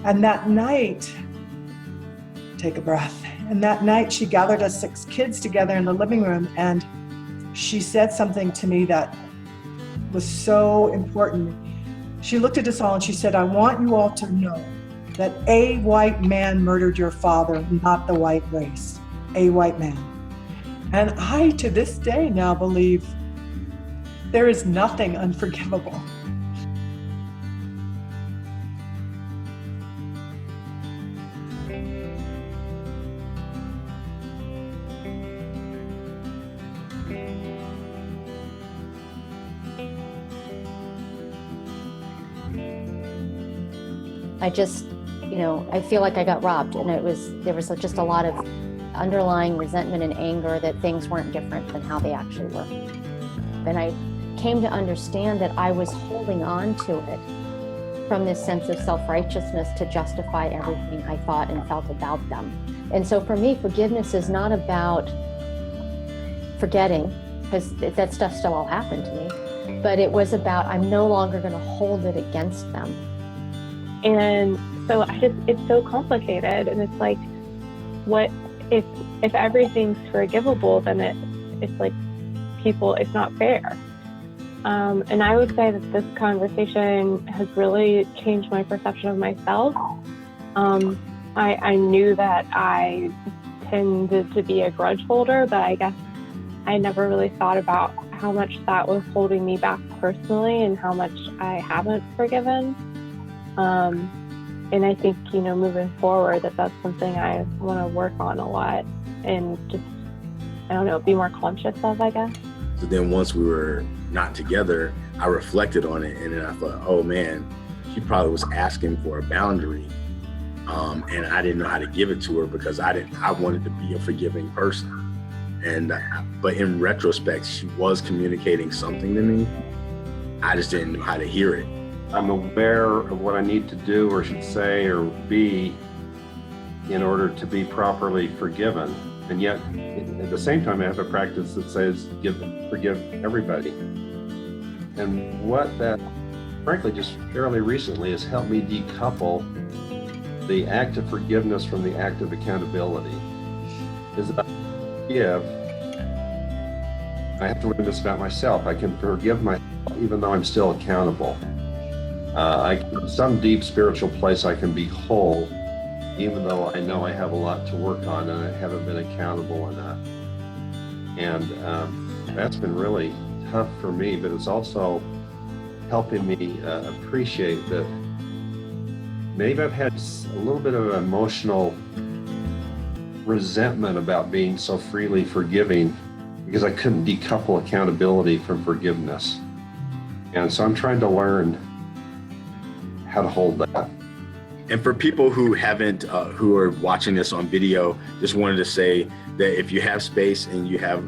And that night, take a breath. And that night she gathered us 6 kids together in the living room, and she said something to me that was so important. She looked at us all and she said, I want you all to know that a white man murdered your father, not the white race, a white man. And I, to this day now, believe there is nothing unforgivable. I feel like I got robbed, and there was just a lot of underlying resentment and anger that things weren't different than how they actually were. And I came to understand that I was holding on to it from this sense of self-righteousness to justify everything I thought and felt about them. And so for me, forgiveness is not about forgetting, because that stuff still all happened to me, but it was about, I'm no longer going to hold it against them. And so it's so complicated, and it's like, what if everything's forgivable, then it's like it's not fair. And I would say that this conversation has really changed my perception of myself. I knew that I tended to be a grudge holder, but I guess I never really thought about how much that was holding me back personally and how much I haven't forgiven. And I think, moving forward, that's something I want to work on a lot and just, be more conscious of, I guess. So then once we were not together, I reflected on it, and then I thought, oh man, she probably was asking for a boundary. And I didn't know how to give it to her because I wanted to be a forgiving person. But in retrospect, she was communicating something to me. I just didn't know how to hear it. I'm aware of what I need to do or should say or be in order to be properly forgiven. And yet, at the same time, I have a practice that says forgive everybody. And what that, frankly, just fairly recently has helped me decouple the act of forgiveness from the act of accountability. Is that I have to learn this about myself. I can forgive myself even though I'm still accountable. In some deep spiritual place, I can be whole, even though I know I have a lot to work on and I haven't been accountable enough. And that's been really tough for me, but it's also helping me appreciate that maybe I've had a little bit of emotional resentment about being so freely forgiving because I couldn't decouple accountability from forgiveness. And so I'm trying to learn how to hold that. And for people who haven't, who are watching this on video, just wanted to say that if you have space and you have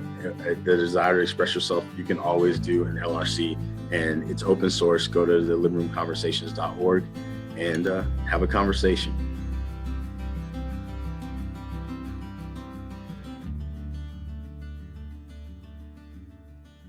the desire to express yourself, you can always do an LRC, and it's open source. Go to the livingroomconversations.org and have a conversation.